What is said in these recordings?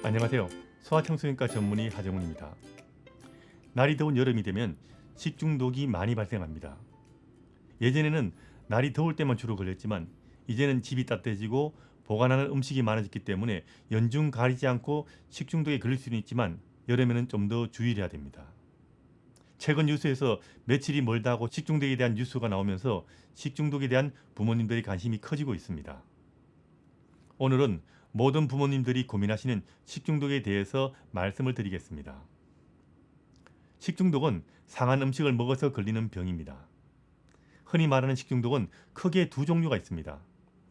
안녕하세요. 소아청소년과 전문의 하정훈입니다. 날이 더운 여름이 되면 식중독이 많이 발생합니다. 예전에는 날이 더울 때만 주로 걸렸지만 이제는 집이 따뜻해지고 보관하는 음식이 많아졌기 때문에 연중 가리지 않고 식중독에 걸릴 수는 있지만 여름에는 좀 더 주의를 해야 됩니다. 최근 뉴스에서 며칠이 멀다 하고 식중독에 대한 뉴스가 나오면서 식중독에 대한 부모님들의 관심이 커지고 있습니다. 오늘은 모든 부모님들이 고민하시는 식중독에 대해서 말씀을 드리겠습니다. 식중독은 상한 음식을 먹어서 걸리는 병입니다. 흔히 말하는 식중독은 크게 두 종류가 있습니다.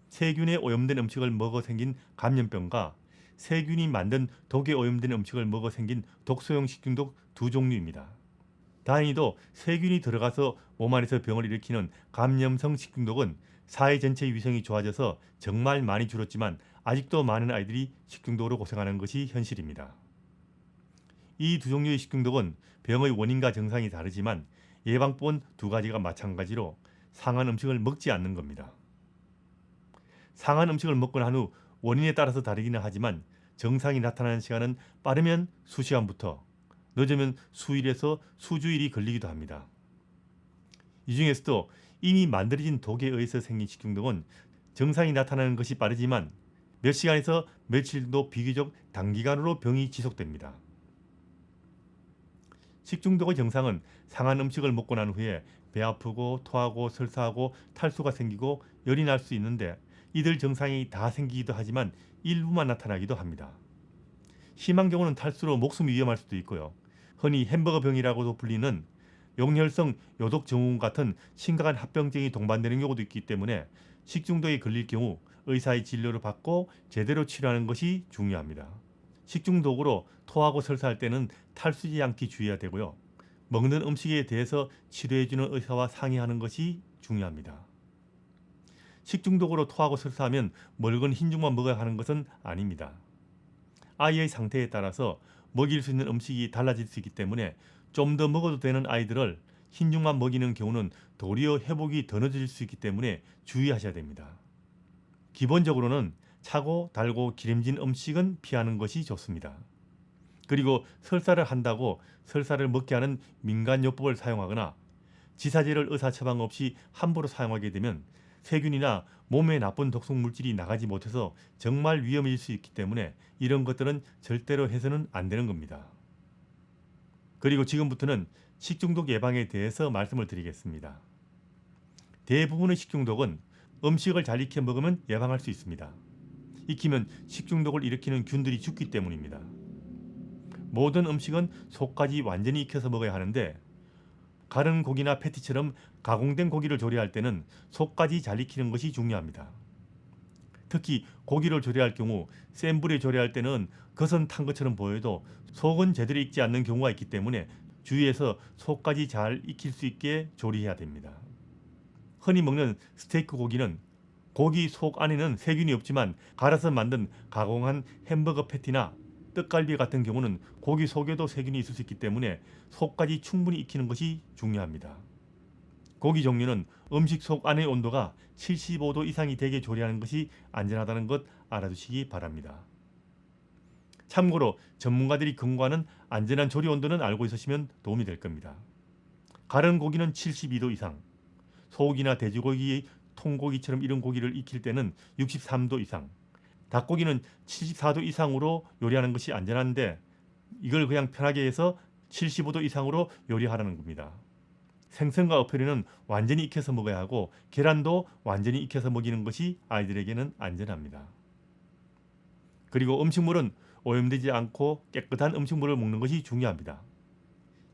세균에 오염된 음식을 먹어 생긴 감염병과 세균이 만든 독에 오염된 음식을 먹어 생긴 독소형 식중독 두 종류입니다. 다행히도 세균이 들어가서 몸 안에서 병을 일으키는 감염성 식중독은 사회 전체의 위생이 좋아져서 정말 많이 줄었지만 아직도 많은 아이들이 식중독으로 고생하는 것이 현실입니다. 이 두 종류의 식중독은 병의 원인과 증상이 다르지만 예방법은 두 가지가 마찬가지로 상한 음식을 먹지 않는 겁니다. 상한 음식을 먹고 난 후 원인에 따라서 다르기는 하지만 증상이 나타나는 시간은 빠르면 수시간부터 늦으면 수일에서 수주일이 걸리기도 합니다. 이 중에서도 이미 만들어진 독에 의해서 생긴 식중독은 증상이 나타나는 것이 빠르지만 몇 시간에서 며칠 정도 비교적 단기간으로 병이 지속됩니다. 식중독의 증상은 상한 음식을 먹고 난 후에 배 아프고 토하고 설사하고 탈수가 생기고 열이 날 수 있는데 이들 증상이 다 생기기도 하지만 일부만 나타나기도 합니다. 심한 경우는 탈수로 목숨이 위험할 수도 있고요. 흔히 햄버거병이라고도 불리는 용혈성 요독증후군 같은 심각한 합병증이 동반되는 경우도 있기 때문에 식중독에 걸릴 경우 의사의 진료를 받고 제대로 치료하는 것이 중요합니다. 식중독으로 토하고 설사할 때는 탈수지 않기 주의해야 되고요. 먹는 음식에 대해서 치료해주는 의사와 상의하는 것이 중요합니다. 식중독으로 토하고 설사하면 묽은 흰죽만 먹어야 하는 것은 아닙니다. 아이의 상태에 따라서 먹일 수 있는 음식이 달라질 수 있기 때문에 좀 더 먹어도 되는 아이들을 흰죽만 먹이는 경우는 도리어 회복이 더 늦어질 수 있기 때문에 주의하셔야 됩니다. 기본적으로는 차고 달고 기름진 음식은 피하는 것이 좋습니다. 그리고 설사를 한다고 설사를 먹게 하는 민간요법을 사용하거나 지사제를 의사 처방 없이 함부로 사용하게 되면 세균이나 몸에 나쁜 독성 물질이 나가지 못해서 정말 위험해질 수 있기 때문에 이런 것들은 절대로 해서는 안 되는 겁니다. 그리고 지금부터는 식중독 예방에 대해서 말씀을 드리겠습니다. 대부분의 식중독은 음식을 잘 익혀 먹으면 예방할 수 있습니다. 익히면 식중독을 일으키는 균들이 죽기 때문입니다. 모든 음식은 속까지 완전히 익혀서 먹어야 하는데 가른 고기나 패티처럼 가공된 고기를 조리할 때는 속까지 잘 익히는 것이 중요합니다. 특히 고기를 조리할 경우 센 불에 조리할 때는 겉은 탄 것처럼 보여도 속은 제대로 익지 않는 경우가 있기 때문에 주의해서 속까지 잘 익힐 수 있게 조리해야 됩니다. 흔히 먹는 스테이크 고기는 고기 속 안에는 세균이 없지만 갈아서 만든 가공한 햄버거 패티나 떡갈비 같은 경우는 고기 속에도 세균이 있을 수 있기 때문에 속까지 충분히 익히는 것이 중요합니다. 고기 종류는 음식 속 안의 온도가 75도 이상이 되게 조리하는 것이 안전하다는 것 알아두시기 바랍니다. 참고로 전문가들이 권고하는 안전한 조리 온도는 알고 있으시면 도움이 될 겁니다. 가른 고기는 72도 이상, 소고기나 돼지고기, 통고기처럼 이런 고기를 익힐 때는 63도 이상, 닭고기는 74도 이상으로 요리하는 것이 안전한데 이걸 그냥 편하게 해서 75도 이상으로 요리하라는 겁니다. 생선과 어패류는 완전히 익혀서 먹어야 하고 계란도 완전히 익혀서 먹이는 것이 아이들에게는 안전합니다. 그리고 음식물은 오염되지 않고 깨끗한 음식물을 먹는 것이 중요합니다.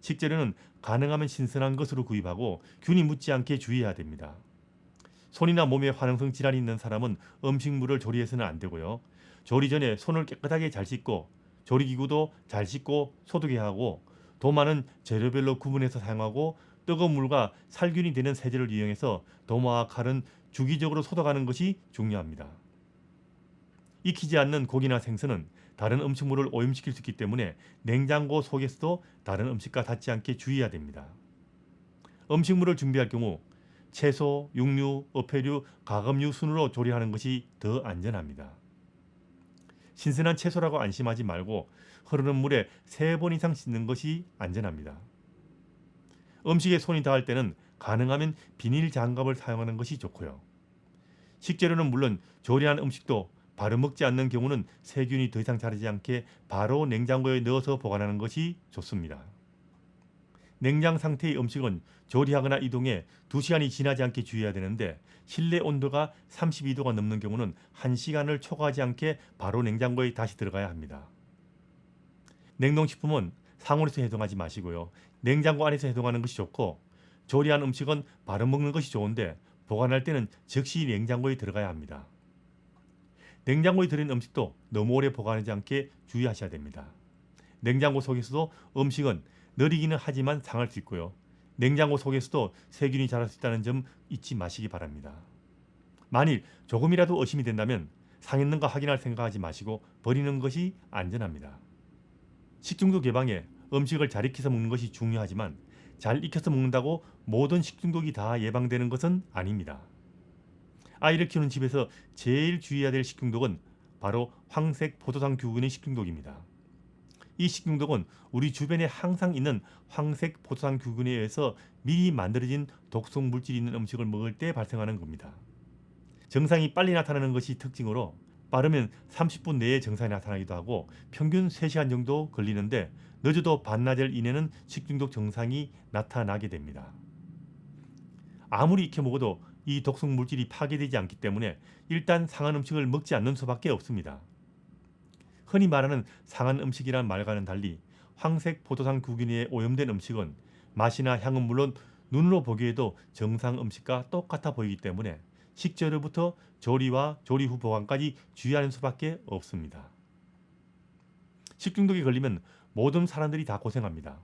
식재료는 가능하면 신선한 것으로 구입하고 균이 묻지 않게 주의해야 됩니다. 손이나 몸에 화농성 질환이 있는 사람은 음식물을 조리해서는 안 되고요. 조리 전에 손을 깨끗하게 잘 씻고 조리기구도 잘 씻고 소독해야 하고 도마는 재료별로 구분해서 사용하고 뜨거운 물과 살균이 되는 세제를 이용해서 도마와 칼은 주기적으로 소독하는 것이 중요합니다. 익히지 않는 고기나 생선은 다른 음식물을 오염시킬 수 있기 때문에 냉장고 속에서도 다른 음식과 닿지 않게 주의해야 됩니다. 음식물을 준비할 경우 채소, 육류, 어패류, 가금류 순으로 조리하는 것이 더 안전합니다. 신선한 채소라고 안심하지 말고 흐르는 물에 3번 이상 씻는 것이 안전합니다. 음식에 손이 닿을 때는 가능하면 비닐 장갑을 사용하는 것이 좋고요. 식재료는 물론 조리한 음식도 바로 먹지 않는 경우는 세균이 더 이상 자라지 않게 바로 냉장고에 넣어서 보관하는 것이 좋습니다. 냉장 상태의 음식은 조리하거나 이동해 2시간이 지나지 않게 주의해야 되는데 실내 온도가 32도가 넘는 경우는 1시간을 초과하지 않게 바로 냉장고에 다시 들어가야 합니다. 냉동식품은 상온에서 해동하지 마시고요. 냉장고 안에서 해동하는 것이 좋고 조리한 음식은 바로 먹는 것이 좋은데 보관할 때는 즉시 냉장고에 들어가야 합니다. 냉장고에 들은 음식도 너무 오래 보관하지 않게 주의하셔야 됩니다. 냉장고 속에서도 음식은 느리기는 하지만 상할 수 있고요. 냉장고 속에서도 세균이 자랄 수 있다는 점 잊지 마시기 바랍니다. 만일 조금이라도 의심이 된다면 상했는가 확인할 생각하지 마시고 버리는 것이 안전합니다. 식중독 예방에 음식을 잘 익혀서 먹는 것이 중요하지만 잘 익혀서 먹는다고 모든 식중독이 다 예방되는 것은 아닙니다. 아이를 키우는 집에서 제일 주의해야 될 식중독은 바로 황색 포도당균의 식중독입니다. 이 식중독은 우리 주변에 항상 있는 황색 포도당균에 의해서 미리 만들어진 독성 물질이 있는 음식을 먹을 때 발생하는 겁니다. 증상이 빨리 나타나는 것이 특징으로 빠르면 30분 내에 증상이 나타나기도 하고 평균 3시간 정도 걸리는데 늦어도 반나절 이내는 식중독 증상이 나타나게 됩니다. 아무리 익혀 먹어도 이 독성 물질이 파괴되지 않기 때문에 일단 상한 음식을 먹지 않는 수밖에 없습니다. 흔히 말하는 상한 음식이란 말과는 달리 황색 포도당균에 오염된 음식은 맛이나 향은 물론 눈으로 보기에도 정상 음식과 똑같아 보이기 때문에 식재료부터 조리와 조리 후 보관까지 주의하는 수밖에 없습니다. 식중독에 걸리면 모든 사람들이 다 고생합니다.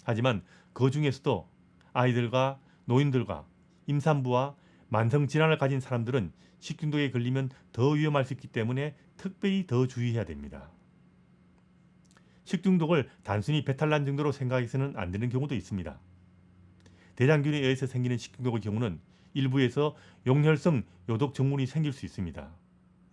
하지만 그 중에서도 아이들과 노인들과 임산부와 만성질환을 가진 사람들은 식중독에 걸리면 더 위험할 수 있기 때문에 특별히 더 주의해야 됩니다. 식중독을 단순히 배탈난 정도로 생각해서는 안 되는 경우도 있습니다. 대장균에 의해서 생기는 식중독의 경우는 일부에서 용혈성 요독 증후군이 생길 수 있습니다.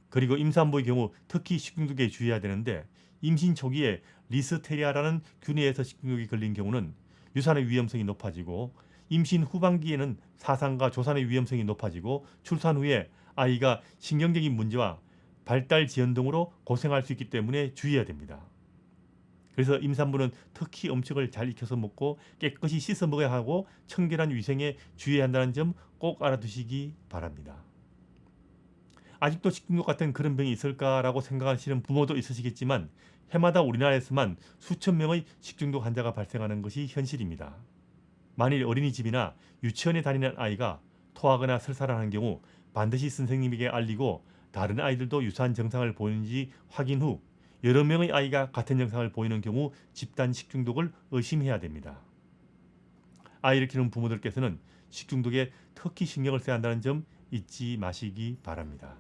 그리고 임산부의 경우 특히 식중독에 주의해야 되는데 임신 초기에 리스테리아라는 균에 의해서 식중독이 걸린 경우는 유산의 위험성이 높아지고 임신 후반기에는 사상과 조산의 위험성이 높아지고 출산 후에 아이가 신경적인 문제와 발달 지연 등으로 고생할 수 있기 때문에 주의해야 됩니다. 그래서 임산부는 특히 음식을 잘 익혀서 먹고 깨끗이 씻어 먹어야 하고 청결한 위생에 주의해야 한다는 점 꼭 알아두시기 바랍니다. 아직도 식중독 같은 그런 병이 있을까라고 생각하시는 부모도 있으시겠지만 해마다 우리나라에서만 수천 명의 식중독 환자가 발생하는 것이 현실입니다. 만일 어린이집이나 유치원에 다니는 아이가 토하거나 설사를 하는 경우 반드시 선생님에게 알리고 다른 아이들도 유사한 증상을 보이는지 확인 후 여러 명의 아이가 같은 증상을 보이는 경우 집단 식중독을 의심해야 됩니다. 아이를 키우는 부모들께서는 식중독에 특히 신경을 써야 한다는 점 잊지 마시기 바랍니다.